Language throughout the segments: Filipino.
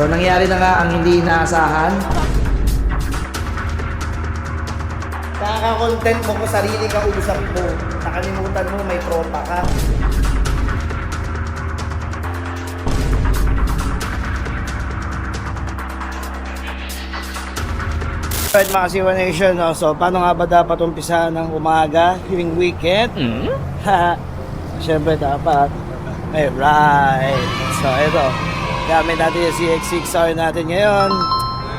So nangyari na nga ang hindi inaasahan. Kaka-content mo kung sarili ka usap mo. Nakalimutan mo may tropa ka. Right mga Siwa Nation, no? So paano nga ba dapat umpisa ng umaga, tuwing weekend? Siyempre dapat may ride. So ito, gamit natin yung CX-6R natin ngayon.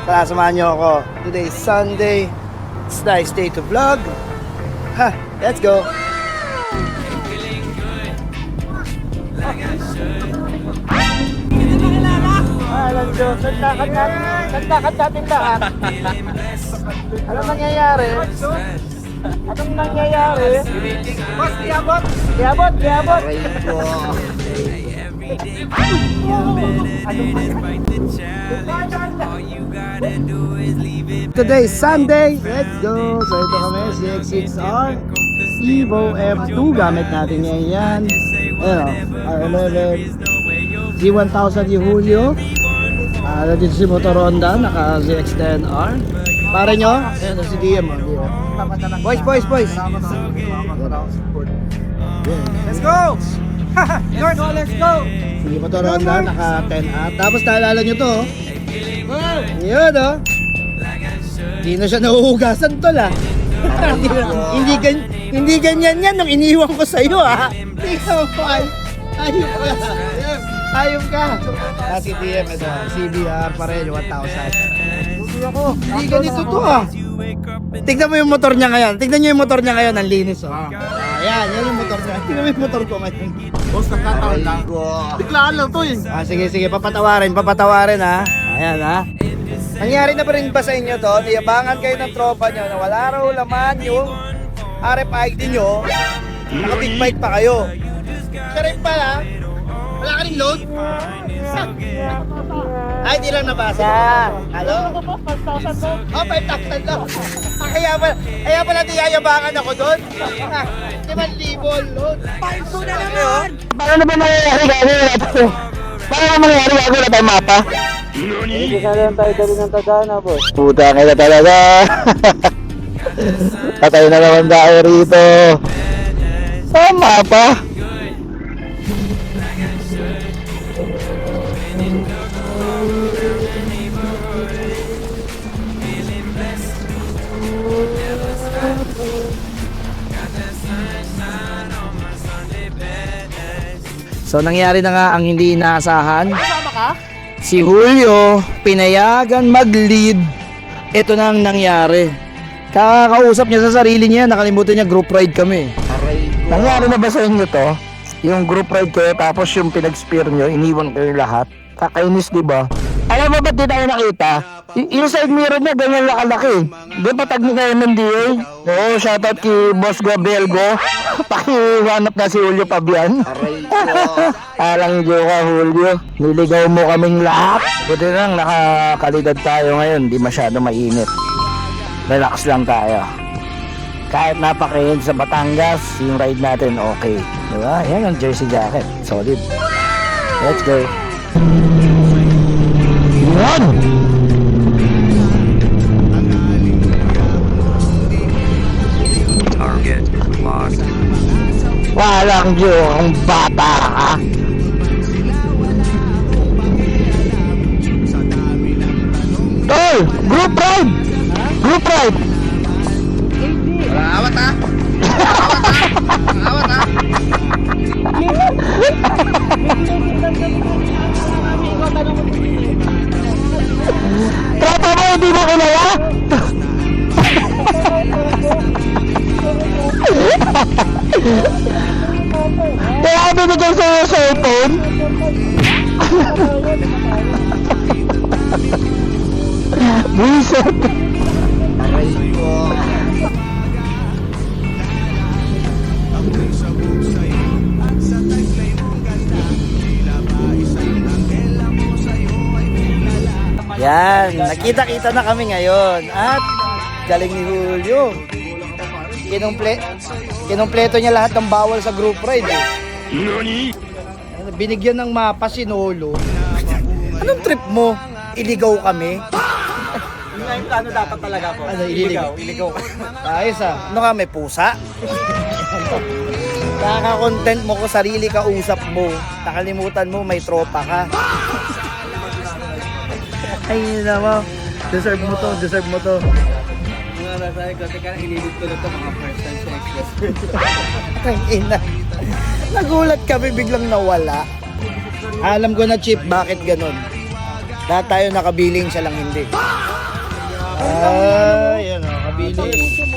Tara, samahan nyo ako. Today is Sunday. It's nice day to vlog. Let's go. Let's go. Nagtakad natin lahat. Anong nangyayari? Anong nangyayari? Boss, diabot! Diabot! Diabot! Today is Sunday. Let's go. So ito kami, CX-6R Evo F2. Gamit natin ngayon yan. R11 G1000 yung Julio. Nandito si Motor Honda, naka ZX-10R. Pare nyo, ayan si DM. Boys. Let's go! Let's go! Si Motor Honda, naka 10R. Tapos naalala nyo to, yun hindi na siya nahuhugasan tol hindi ganyan yan nung iniwan ko sa'yo tingnan mo po, ayun ka. Si DM ito, CBR pa rin, 1,000. Hindi ganito to Tignan mo yung motor niya ngayon. Tignan nyo yung motor niya ngayon, ang linis Ayan, yan yung motor niya. Tignan mo yung motor ko ngayon. Boss, nagkataon lang. Biglaan lang to Sige, papatawarin Ayan Nangyari na ba rin ba sa inyo to? Niyabangan kayo ng tropa nyo na wala raw laman yung RFID nyo. Naka-big bike pa kayo. Siya rin pala, wala ka rin load? Ay, di lang nabasa. Ano? 5,000 lang. Kaya pala niyayabangan ako doon. 5,000 load. 5,000 na naman! Paano na ba nangyayari gagawin? Paano na mangyayari gagawin na tayo mapa? Hindi ka lang tayo dali ng tadhana, boss. Puta ka talaga. Patay na naman tayo rito. Mapa. So nangyari na nga ang hindi inaasahan. Si Julio pinayagan mag-lead. Ito na ang nangyari. Kakakausap niya sa sarili niya, nakalimutan niya group ride kami. Nangyari na ba sa inyo to? Yung group ride kayo tapos yung pinag-spear nyo, iniwan kayo lahat? Kakainis, di ba? Alam mo ba't di tayo nakita? Yung side mirror niya ganyan lakalaki. Di ba tag mo kayo ng DA? Oo, shoutout kay Boss Gabriel Go. Pakiwanap na si Julio Pabian. Alang joke ka, Julio. Niligaw mo kaming lahat. Buti lang nakakalidad tayo ngayon. Di masyado mainit. Relax lang tayo. Kahit napakainit sa Batangas, yung ride natin okay. Diba? Yan ang jersey jacket. Solid. Let's go. Yan! Target locked. Walang joke ang bata ka. Tol! Group ride! Group ride! Awat Tropa mo, hindi mo kilala? Kaya binigay sa'yo yung cellphone? Buisit! Yan, nakita-kita na kami ngayon. At galing ni Julio. Kinumpleto niya lahat ng bawal sa group ride. Binigyan ng mapa si Nolo. Anong trip mo? iligaw kami. Yun nga yung plano dapat talaga po. Ano, ililigaw? Iligaw. Ayos ah. Ano ka, may pusa? Kaka-content mo ko, sarili ka, usap mo. Nakalimutan mo, may tropa ka. Ay, na mo. Deserve mo to, deserve mo to. Mga nasa ko, teka, ililid ko na ito mga first time sa Express. Ang ina. Nagulat kami, biglang nawala. Alam ko na, Chip, bakit ganun? Lahat tayo nakabiling, siya lang hindi. Ay, ano, kabiling.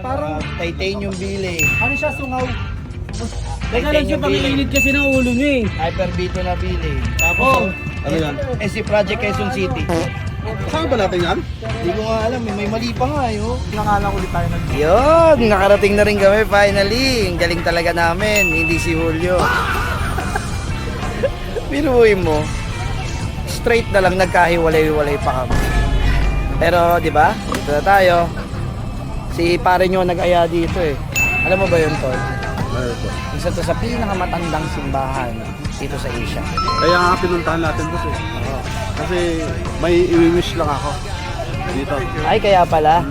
Parang titanium billing. Ano siya, sungaw? Teka lang siya, pangilinid kasi ng ulo niya eh. Hyperbito na billing. Tapos, Ano yan? si Project Quezon City. Saan ba natin yan? Hindi ko nga alam, may mali pa nga yun. Nangalang ulit tayo ng Yun, nakarating na rin kami finally. Ang galing talaga namin, hindi si Julio. Biruin mo, straight na lang nagkahiwalay-walay pa kami. Pero, di ba? Dito na tayo. Si pare nyo nag-aya dito eh. Alam mo ba yun, Tol? Ano to? Isa to sa pinakamatandang simbahan dito sa Asia. Kaya nga pinuntahan natin boss eh. Kasi may i-wish lang ako. Dito. Ay, kaya pala.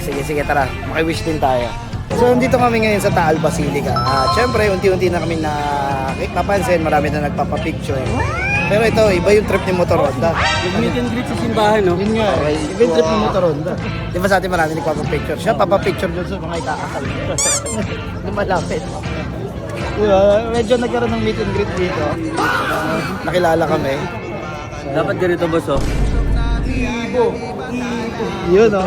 Sige, tara. Maki-wish din tayo. So, nandito kami ngayon sa Taal Basilica. Siyempre, unti-unti na kami napansin. Marami na nagpapapicture. Pero ito, iba yung trip ni Motoronda. Yung meet and greet sa simbahan, no? Yun nga, iba yung trip ni Motoronda. Di ba sa atin marami nagpapapicture? Siya, papapicture doon sa mga ikakasal. Lumalapit. Medyo nagkaroon ng meet and greet dito. Nakilala kami. Dapat ganito, boss, oh. Yun, oh.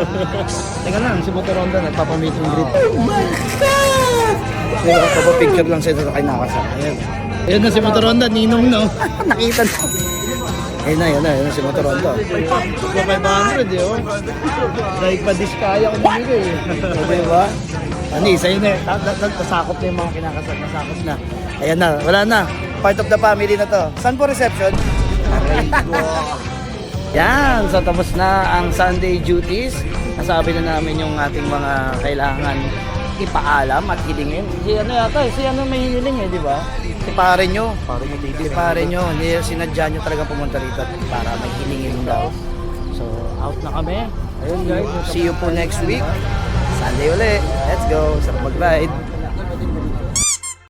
Teka lang, si Motoronda nagpapamit and greet. Oh my God! Diba, papapicture lang sila sa kinakasal. Ayan. Ayan na si Motoronda, ninong, no? Nakita na. Ayun na si Motoronda. 500, yun. Dahil pa diskaya ko namigay, eh. Diba? Ano, isa yun eh. Nasakop na yung mga kinakasal. Nasakop na. Ayan na, wala na. Part of the family na to. Saan po reception? Yan, so tapos na ang Sunday duties. Nasabi na namin yung ating mga kailangan ipaalam at hilingin. Si ano yata, si ano may hiling eh, di ba? Si pare nyo. Si pare nyo. Hindi, sinadya nyo talaga pumunta rito para may hilingin daw. So, out na kami. Ayun guys, see you po next week. Sunday ulit. Let's go. Sarap mag-ride.